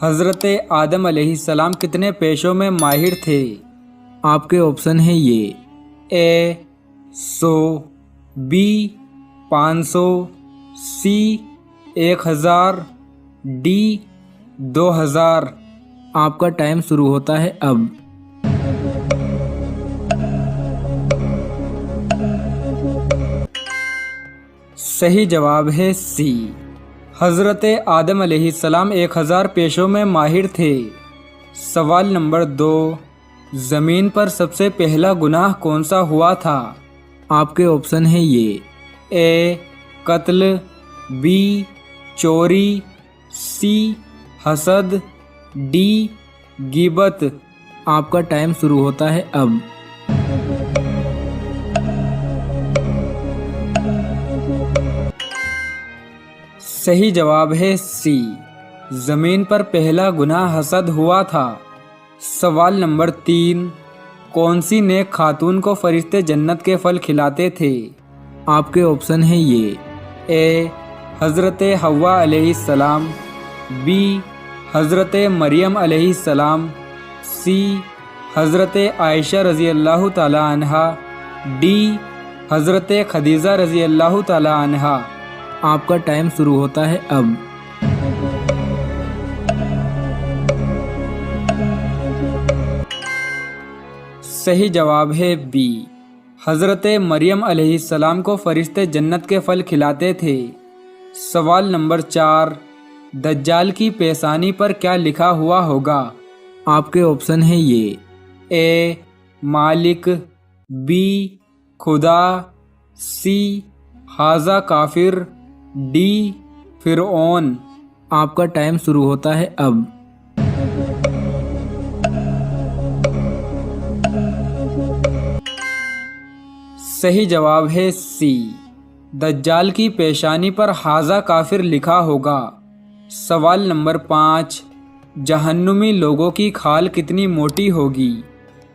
हज़रत आदम अलैहिस्सलाम कितने पेशों में माहिर थे? आपके ऑप्शन है ये ए 100, बी 500, सी 1000, डी 2000। आपका टाइम शुरू होता है अब। सही जवाब है सी। हज़रत आदम अलैहिस्सलाम 1000 पेशों में माहिर थे। सवाल नंबर 2, ज़मीन पर सबसे पहला गुनाह कौन सा हुआ था? आपके ऑप्शन है ये ए कत्ल, बी चोरी, सी हसद, डी गिबत। आपका टाइम शुरू होता है अब। सही जवाब है सी। ज़मीन पर पहला गुनाह हसद हुआ था। सवाल नंबर 3, कौन सी नेक खातून को फरिश्ते जन्नत के फल खिलाते थे? आपके ऑप्शन है ये ए हज़रत हव्वा अलैहिस्सलाम, बी हज़रत मरियम अलैहिस्सलाम, सी हज़रत आयशा रज़ी अल्लाह ताला अन्हा, डी हज़रत खदीजा रज़ी अल्लाह ताला अन्हा। आपका टाइम शुरू होता है अब। सही जवाब है बी। हज़रत मरियम अलैहिस्सलाम को फरिश्ते जन्नत के फल खिलाते थे। सवाल नंबर 4, दज्जाल की पेशानी पर क्या लिखा हुआ होगा? आपके ऑप्शन है ये ए मालिक, बी खुदा, सी हाजा काफिर, डी फिरऔन। आपका टाइम शुरू होता है अब। सही जवाब है सी। दज्जाल की पेशानी पर हाजा काफिर लिखा होगा। सवाल नंबर 5, जहन्नुमी लोगों की खाल कितनी मोटी होगी?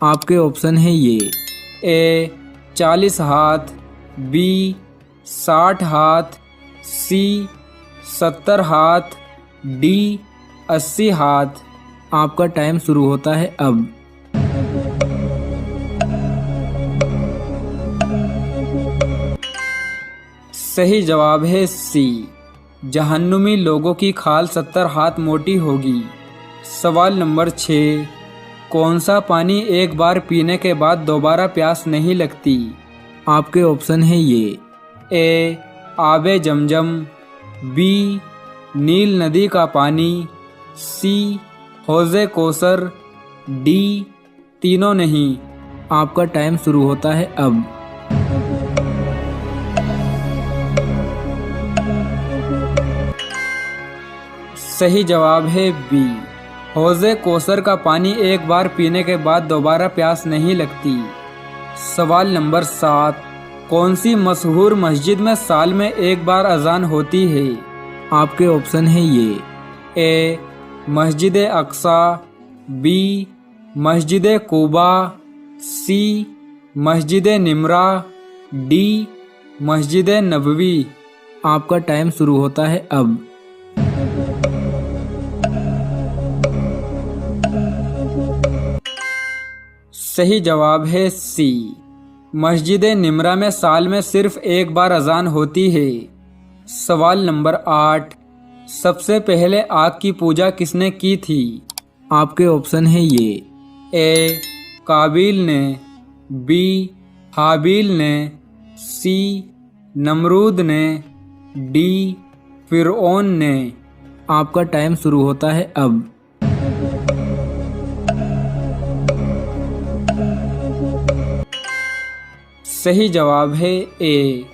आपके ऑप्शन है ये ए 40 हाथ, बी 60 हाथ, सी 70 हाथ, डी 80 हाथ। आपका टाइम शुरू होता है अब। सही जवाब है सी। जहन्नुमी लोगों की खाल 70 हाथ मोटी होगी। सवाल नंबर 6, कौन सा पानी एक बार पीने के बाद दोबारा प्यास नहीं लगती? आपके ऑप्शन है ये ए आबे जमजम, बी नील नदी का पानी, सी हौज़े कौसर, डी तीनों नहीं। आपका टाइम शुरू होता है अब। सही जवाब है बी। हौज़े कौसर का पानी एक बार पीने के बाद दोबारा प्यास नहीं लगती। सवाल नंबर 7, कौन सी मशहूर मस्जिद में साल में एक बार अजान होती है? आपके ऑप्शन है ये ए मस्जिद अक्सा, बी मस्जिद कुबा, सी मस्जिद निमरा, डी मस्जिद नबवी। आपका टाइम शुरू होता है अब। सही जवाब है सी। मस्जिद निमरा में साल में सिर्फ एक बार अजान होती है। सवाल नंबर 8, सबसे पहले आग की पूजा किसने की थी? आपके ऑप्शन है ये ए काबिल ने, बी हाबिल ने, सी नमरूद ने, डी फिरऔन ने। आपका टाइम शुरू होता है अब। सही जवाब है ए।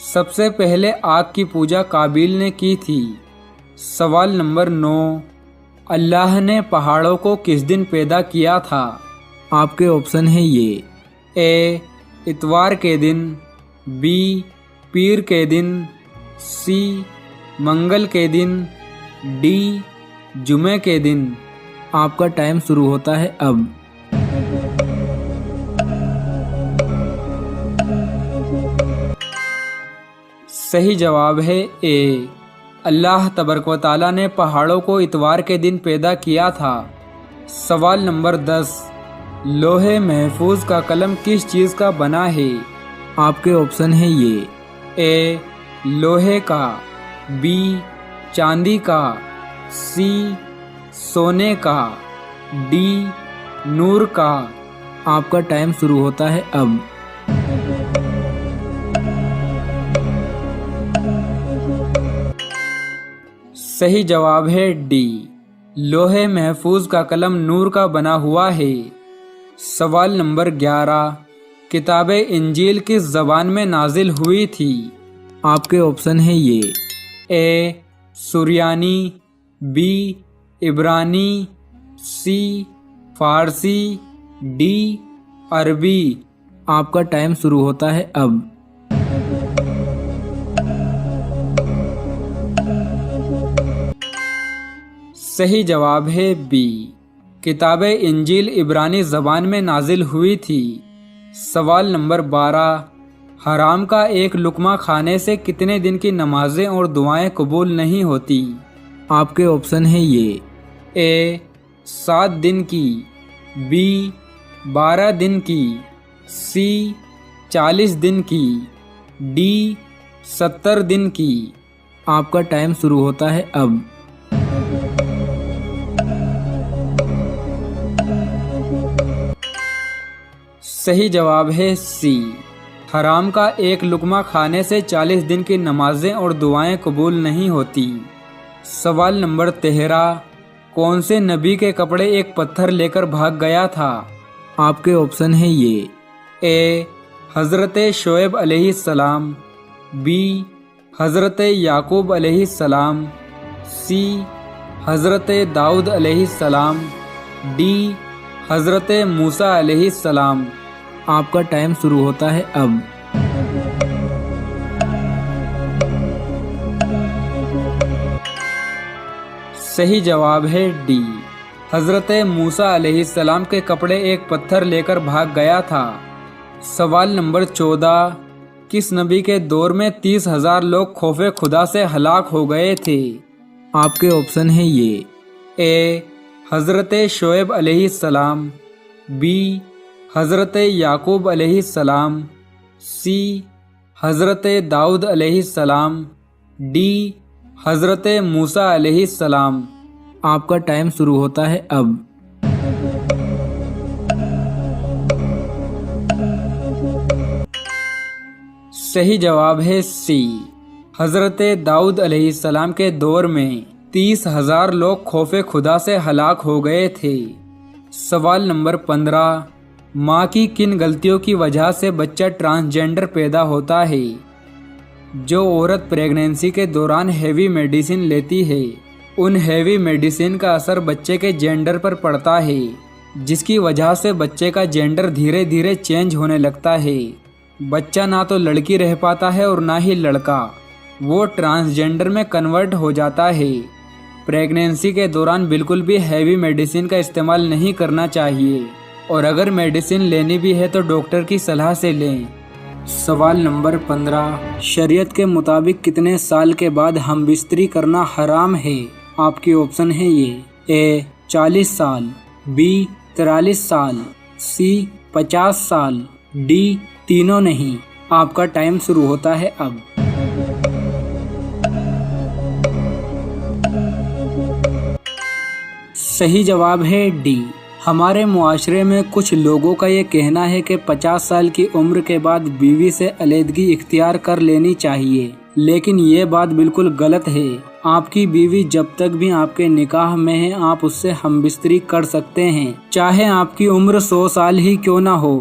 सबसे पहले आग की पूजा काबिल ने की थी। सवाल नंबर 9, अल्लाह ने पहाड़ों को किस दिन पैदा किया था? आपके ऑप्शन है ये ए इतवार के दिन, बी पीर के दिन, सी मंगल के दिन, डी जुमे के दिन। आपका टाइम शुरू होता है अब। सही जवाब है ए अल्लाह तबारक व तआला ने पहाड़ों को इतवार के दिन पैदा किया था। सवाल नंबर 10, लोहे महफूज का कलम किस चीज़ का बना है? आपके ऑप्शन है ये। ए लोहे का, बी चांदी का, सी सोने का, डी नूर का। आपका टाइम शुरू होता है अब। सही जवाब है डी, लोहे महफूज का कलम नूर का बना हुआ है। सवाल नंबर 11, किताबे इंजील किस ज़बान में नाजिल हुई थी? आपके ऑप्शन है ये। ए सुरियानी, बी इब्रानी, सी फारसी, डी अरबी। आपका टाइम शुरू होता है अब। सही जवाब है बी, किताबे इंजील इब्रानी ज़बान में नाजिल हुई थी। सवाल नंबर 12, हराम का एक लुकमा खाने से कितने दिन की नमाजें और दुआएं कबूल नहीं होती? आपके ऑप्शन है ये। ए 7 दिन की, बी 12 दिन की, सी 40 दिन की, डी 70 दिन की। आपका टाइम शुरू होता है अब। सही जवाब है सी, हराम का एक लुकमा खाने से 40 दिन की नमाजें और दुआएं कबूल नहीं होती। सवाल नंबर 13, कौन से नबी के कपड़े एक पत्थर लेकर भाग गया था? आपके ऑप्शन है ये। ए हज़रत शोएब अलैहिस्सलाम, बी हज़रत याकूब अलैहिस्सलाम, सी हज़रत दाऊद अलैहिस्सलाम, डी हज़रत मूसा अलैहिस्सलाम। आपका टाइम शुरू होता है अब। सही जवाब है डी, हज़रत मूसा अलैहिस्सलाम के कपड़े एक पत्थर लेकर भाग गया था। सवाल नंबर 14, किस नबी के दौर में 30,000 लोग खौफे खुदा से हलाक हो गए थे? आपके ऑप्शन है ये। ए हज़रत शोएब अलैहिस्सलाम, बी हज़रत याकूब अलैहिस्सलाम, सी हज़रत दाऊद अलैहिस्सलाम, डी हज़रत मूसा अलैहिस्सलाम। आपका टाइम शुरू होता है अब। सही जवाब है सी, हज़रत दाऊद अलैहिस्सलाम के दौर में 30,000 लोग खौफे खुदा से हलाक हो गए थे। सवाल नंबर 15, माँ की किन गलतियों की वजह से बच्चा ट्रांसजेंडर पैदा होता है? जो औरत प्रेगनेंसी के दौरान हेवी मेडिसिन लेती है, उन हेवी मेडिसिन का असर बच्चे के जेंडर पर पड़ता है, जिसकी वजह से बच्चे का जेंडर धीरे धीरे चेंज होने लगता है। बच्चा ना तो लड़की रह पाता है और ना ही लड़का, वो ट्रांसजेंडर में कन्वर्ट हो जाता है। प्रेगनेंसी के दौरान बिल्कुल भी हैवी मेडिसिन का इस्तेमाल नहीं करना चाहिए, और अगर मेडिसिन लेनी भी है तो डॉक्टर की सलाह से लें। सवाल नंबर 15, शरीयत के मुताबिक कितने साल के बाद हम बिस्तरी करना हराम है? आपके ऑप्शन है ये। ए 40 साल, बी 43 साल, सी 50 साल, डी तीनों नहीं। आपका टाइम शुरू होता है अब। सही जवाब है डी, हमारे मुआशरे में कुछ लोगों का ये कहना है कि 50 साल की उम्र के बाद बीवी से अलहदगी इख्तियार कर लेनी चाहिए, लेकिन ये बात बिल्कुल गलत है। आपकी बीवी जब तक भी आपके निकाह में है, आप उससे हमबिस्तरी कर सकते हैं, चाहे आपकी उम्र 100 साल ही क्यों ना हो।